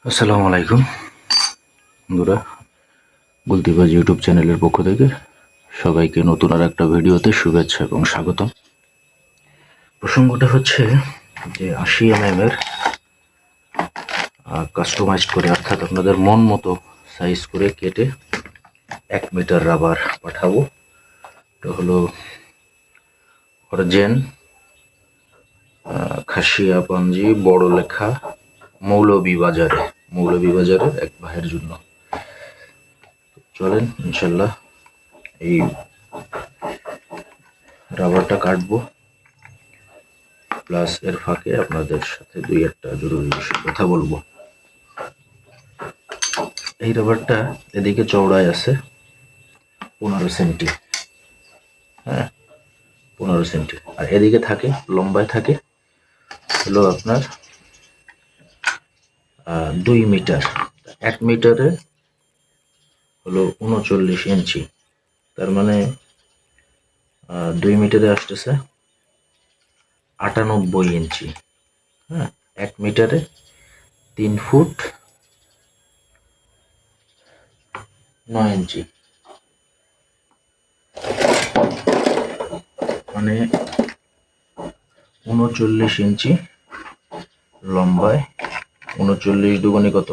আসসালামু আলাইকুম বন্ধুরা, গুলতিবাজ ইউটিউব চ্যানেলের পক্ষ থেকে সবাইকে নতুন আর একটা ভিডিওতে শুভেচ্ছা এবং স্বাগতম। প্রসঙ্গটা হচ্ছে যে 80 mm এর কাস্টমাইজড করে, অর্থাৎ আপনাদের মন মতো সাইজ করে কেটে 1 মিটার রাবার পাঠাবো। এটা হলো অরজেন খাসিয়া পাঞ্জি বড় লেখা মৌলভীবাজারের এক ভাইয়ের জন্য। চলেন ইনশাল্লাহ এই রাবারটা কাটবো, প্লাস এর ফাঁকে আপনাদের সাথে দুই একটা জরুরি বিষয় কথা বলবো। এই রাবারটা এদিকে চওড়ায় আছে 15 সেন্টি, হ্যাঁ 15 সেন্টি, আর এদিকে থাকে লম্বায় থাকে হলো আপনার 2 মিটার। 1 মিটারে হলো 39 ইঞ্চি, তার মানে 2 মিটারে আসতেছে 98 ইঞ্চি। হ্যাঁ, 1 মিটারে 3 ফুট 9 ইঞ্চি, মানে 39 ইঞ্চি লম্বায়। 39 দুগুণে কত?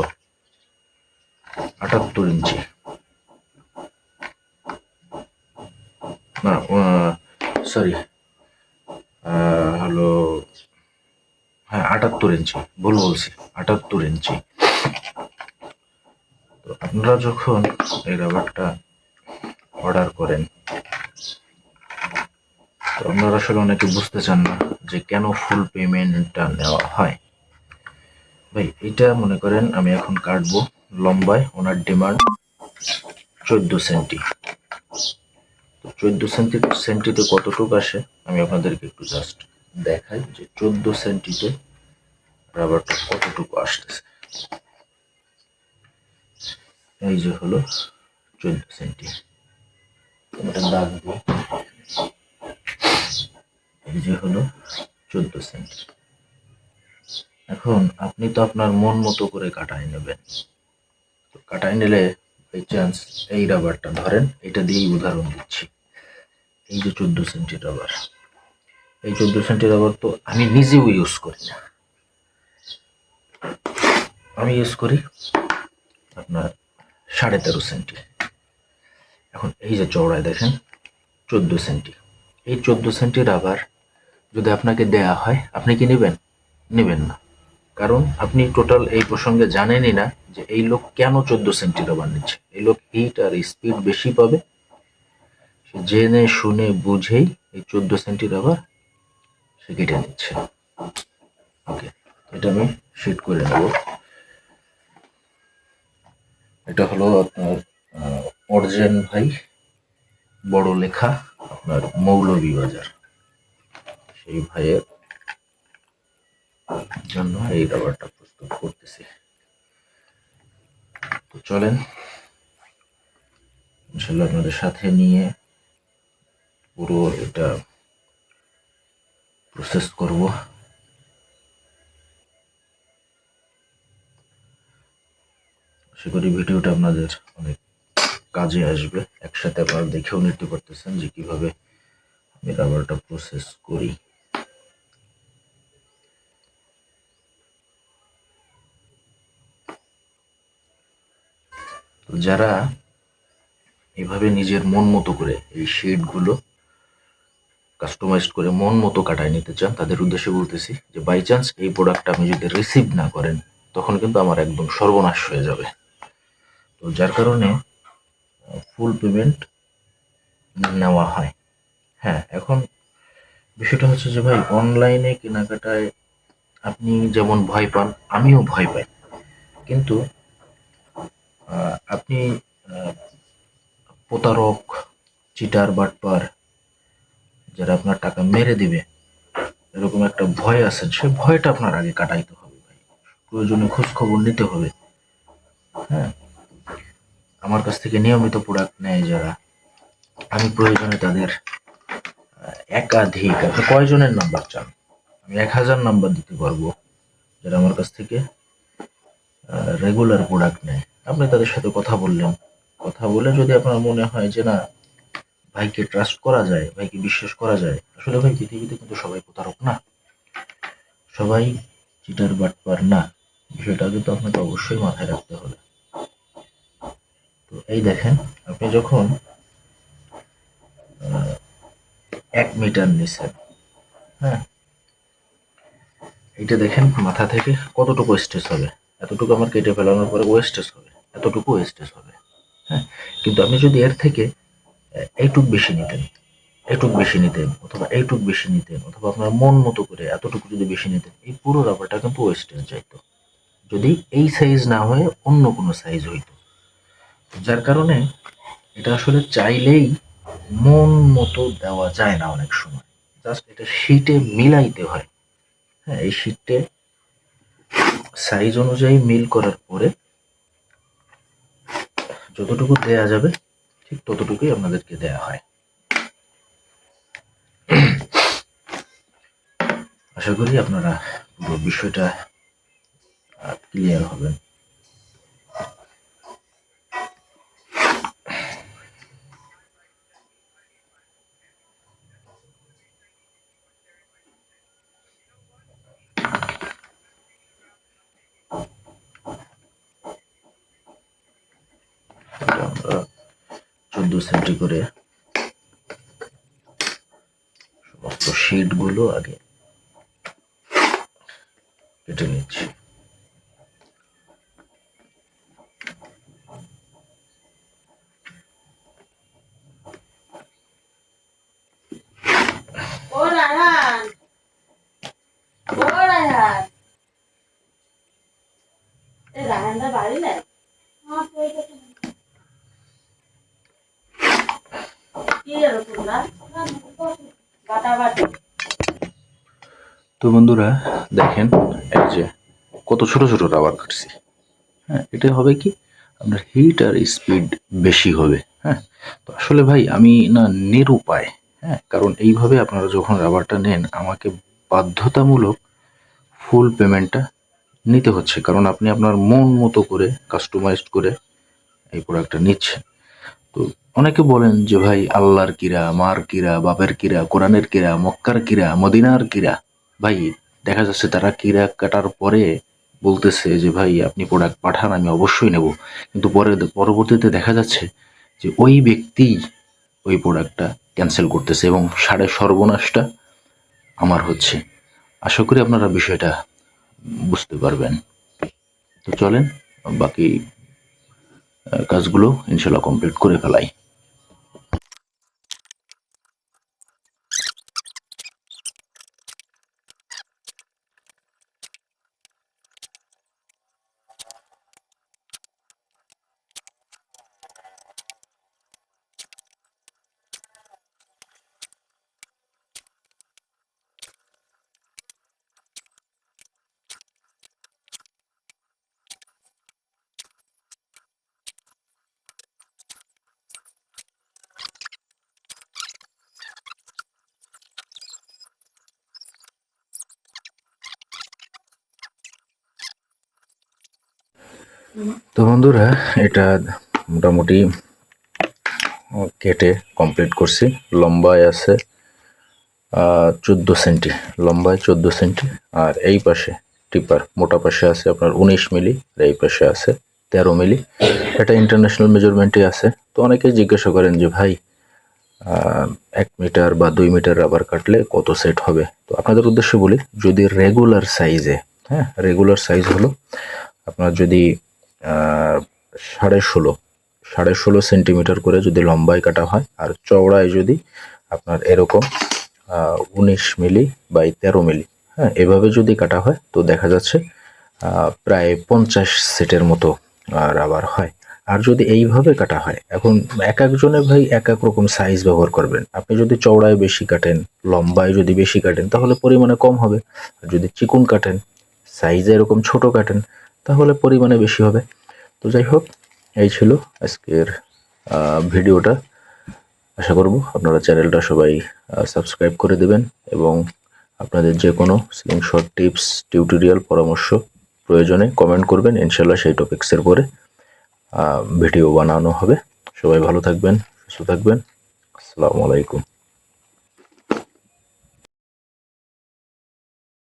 78 ইঞ্চি, না সরি হলো, হ্যাঁ 78 ইঞ্চি, ভুল বলছি, 78 ইঞ্চি। তো আপনারা যখন এই রাবারটা অর্ডার করেন, তো আপনারা আসলে অনেকে বুঝতে চান না যে কেন ফুল পেমেন্টটা নেওয়া হয়। ভাই এটা মনে করেন আমি এখন কাটবো লম্বায়, ওনার ডিমান্ড 14 সেন্টি। তো 14 সেন্টিতে কতটুকু আসে আমি আপনাদেরকে একটু জাস্ট দেখাই যে 14 সেন্টিতে রাবারটা কতটুকু আসতেছে। এই যে হলো 14 সেন্টি, এটা দাগ দিয়ে, এই যে হলো 14 সেন্টি। এখন আপনি তো আপনার মন মতো করে কাটাই নেবেন। তো কাটাই নিলে বাই চান্স এই রাবারটা ধরেন, এটা দিয়েই উদাহরণ দিচ্ছি। এই যে 14 সেন্টি রাবার, এই 14 সেন্টি রাবার তো আমি নিজেও ইউজ করি না, আমি ইউজ করি আপনার 13.5 সেন্টি। এখন এই যে চওড়ায় দেখেন 14 সেন্টি, এই 14 সেন্টি রাবার যদি আপনাকে দেয়া হয়, আপনি কি নেবেন? নেবেন না, কারণ আপনি টোটাল এই প্রসঙ্গে জানেনই না যে এই লোক কেন 14 সেন্টি রাবার নিচ্ছে। এই লোক হিট আর স্পিড বেশি পাবে, সে জেনে শুনে বুঝেই এই 14 সেন্টি রাবার সে কেটে নিচ্ছে। ওকে, এটা আমি শিট করে নেব। এটা হলো আপনার অর্জেন ভাই বড় লেখা, আপনার মৌলভীবাজার, সেই ভাইয়ের জন্য এই রাবারটা প্রস্তুত করতেছি। তো চলেন ইনশাল্লাহ আপনাদের সাথে নিয়ে পুরো এটা প্রসেস করব। আশা করি ভিডিওটা আপনাদের অনেক কাজে আসবে। একসাথে আপনারা দেখেও নিতে পারতেছেন যে কিভাবে আমি রাবারটা প্রসেস করি। তো যারা এভাবে নিজের মন মতো করে এই শেডগুলো কাস্টমাইজ করে মন মতো কাটায় নিতে চান, তাদের উদ্দেশ্যে বলতেছি যে বাই চান্স এই প্রোডাক্টটা আপনি যদি রিসিভ না করেন, তখন কিন্তু আমার একদম সর্বনাশ হয়ে যাবে। তো যার কারণে ফুল পেমেন্ট নেওয়া হয়। হ্যাঁ, এখন বিষয়টা হচ্ছে যে ভাই অনলাইনে কেনাকাটায় আপনি যেমন ভয় পান, আমিও ভয় পাই, কিন্তু আপনি প্রতারক, চিটার, বাটপার যারা আপনার টাকা মেরে দিবে এরকম একটা ভয় আছে, সে ভয়টা আপনার আগে কাটাইতে হবে ভাই। প্রয়োজনে খোঁজ খবর নিতে হবে। হ্যাঁ, আমার কাছ থেকে নিয়মিত প্রোডাক্ট নেয় যারা, আমি প্রয়োজনে তাদের একাধিক, আপনি কয়জনের নাম্বার চান? আমি 1000 নাম্বার দিতে পারবো যারা আমার কাছ থেকে রেগুলার প্রোডাক্ট নেয়, আপনি তাদের সাথে কথা বললেন, কথা বলে যদি আপনার মনে হয় যে না ভাইকে ট্রাস্ট করা যায়, ভাইকে বিশ্বাস করা যায়, আসলে ভাই পৃথিবীতে কিন্তু সবাই প্রতারক না, সবাই চিটার বাটপার না, বিষয়টা কিন্তু আপনাকে অবশ্যই মাথায় রাখতে হবে। তো এই দেখেন, আপনি যখন 1 মিটার নিছেন, হ্যাঁ, এইটা দেখেন মাথা থেকে কতটুকু স্ট্রেস হবে, এতটুকু আমার কেটে ফেলানোর পরে ওয়েস্টেজ হবে, এতটুকু ওয়েস্টেজ হবে, হ্যাঁ। কিন্তু আপনি যদি এর থেকে এইটুক বেশি নিতেন, এইটুক বেশি নিতেন, অথবা এইটুক বেশি নিতেন, অথবা আপনার মন মতো করে এতটুকু যদি বেশি নিতেন, এই পুরো রাবারটা কিন্তু ওয়েস্টেজ যাইতো, যদি এই সাইজ না হয়ে অন্য কোনো সাইজ হইতো। যার কারণে এটা আসলে চাইলেই মন মতো দেওয়া যায় না, অনেক সময় জাস্ট এটা শীটে মিলাইতে হয়, হ্যাঁ। এই শীটে সাইজ অনুযায়ী মিল করার পরে যতটুকু দেয়া যাবে ঠিক ততটুকুই আপনাদেরকে দেয়া হয়। আশা করি আপনারা পুরো বিষয়টা ক্লিয়ার হবেন। আমরা 14 সেন্টি করে সমস্ত শীট গুলো আগে কেটে নিচ্ছি। তো বন্ধুরা দেখেন, এই যে কত ছোট ছোট রাবার কাটছি, হ্যাঁ। এটা হবে কি, আপনার হিট আর স্পিড বেশি হবে, হ্যাঁ। তো আসলে ভাই আমি না নিরুপায়, হ্যাঁ, কারণ এইভাবে আপনারা যখন রাবারটা নেন আমাকে বাধ্যতামূলক ফুল পেমেন্টটা নিতে হচ্ছে, কারণ আপনি আপনার মন মতো করে কাস্টমাইজড করে এই প্রোডাক্টটা নিচ্ছেন। তো অনেকে বলেন যে ভাই আল্লাহর কিরা, মার কিরা, বাপের কিরা, কোরআনের কিরা, মক্কার কিরা, মদিনার কিরা, ভাই দেখা যাচ্ছে তারা কিরা কাটার পরে বলতেছে যে ভাই আপনি প্রোডাক্ট পাঠান, আমি অবশ্যই নেব, কিন্তু পরবর্তীতে দেখা যাচ্ছে যে ওই ব্যক্তি ওই প্রোডাক্টটা ক্যান্সেল করতেছে এবং সাড়ে সর্বনাশটা আমার হচ্ছে। আশা করি আপনারা বিষয়টা বুঝতে পারবেন। তো চলেন বাকি কাজগুলো ইনশাল্লাহ কমপ্লিট করে ফেলাই। তো বন্ধুরা এটা মোটামুটি কেটে কমপ্লিট করছি। লম্বায় আছে 14 সেন্টি, লম্বায় 14 সেন্টি, আর এই পাশে টিপার মোটা পাশে আছে আপনার 19 মিলি, আর এই পাশে আছে 13 মিলি। এটা ইন্টারন্যাশনাল মেজারমেন্টে আছে। তো অনেকেই জিজ্ঞাসা করেন যে ভাই 1 মিটার বা 2 মিটার রাবার কাটলে কত সেট হবে। তো আপনাদের উদ্দেশ্যে বলি, যদি রেগুলার সাইজে, হ্যাঁ, রেগুলার সাইজ হলো আপনার যদি 16.5 সেন্টিমিটার করে যদি লম্বায় কাটা হয়, আর চওড়ায় যদি আপনার এরকম 19 মিলি বাই 13 মিলি, হ্যাঁ, এভাবে যদি কাটা হয় তো দেখা যাচ্ছে প্রায় 50 সেটের মতো রাবার হয়। আর যদি এইভাবে কাটা হয়, এখন এক একজনে ভাই এক এক রকম সাইজ ব্যবহার করবেন। আপনি যদি চওড়ায় বেশি কাটেন, লম্বায় যদি বেশি কাটেন তাহলে পরিমাণে কম হবে, আর যদি চিকুন কাটেন, সাইজে এরকম ছোট কাটেন তাহলে পরিমাণে বেশি হবে। তো যাই হোক, এই ছিল আজকের ভিডিওটা। আশা করব আপনারা চ্যানেলটা সবাই সাবস্ক্রাইব করে দেবেন এবং আপনাদের যে কোনো স্লিংশট টিপস, টিউটোরিয়াল, পরামর্শ প্রয়োজনে কমেন্ট করবেন, ইনশাল্লাহ সেই টপিক্সের পরে ভিডিও বানানো হবে। সবাই ভালো থাকবেন, সুস্থ থাকবেন। আসসালামু আলাইকুম।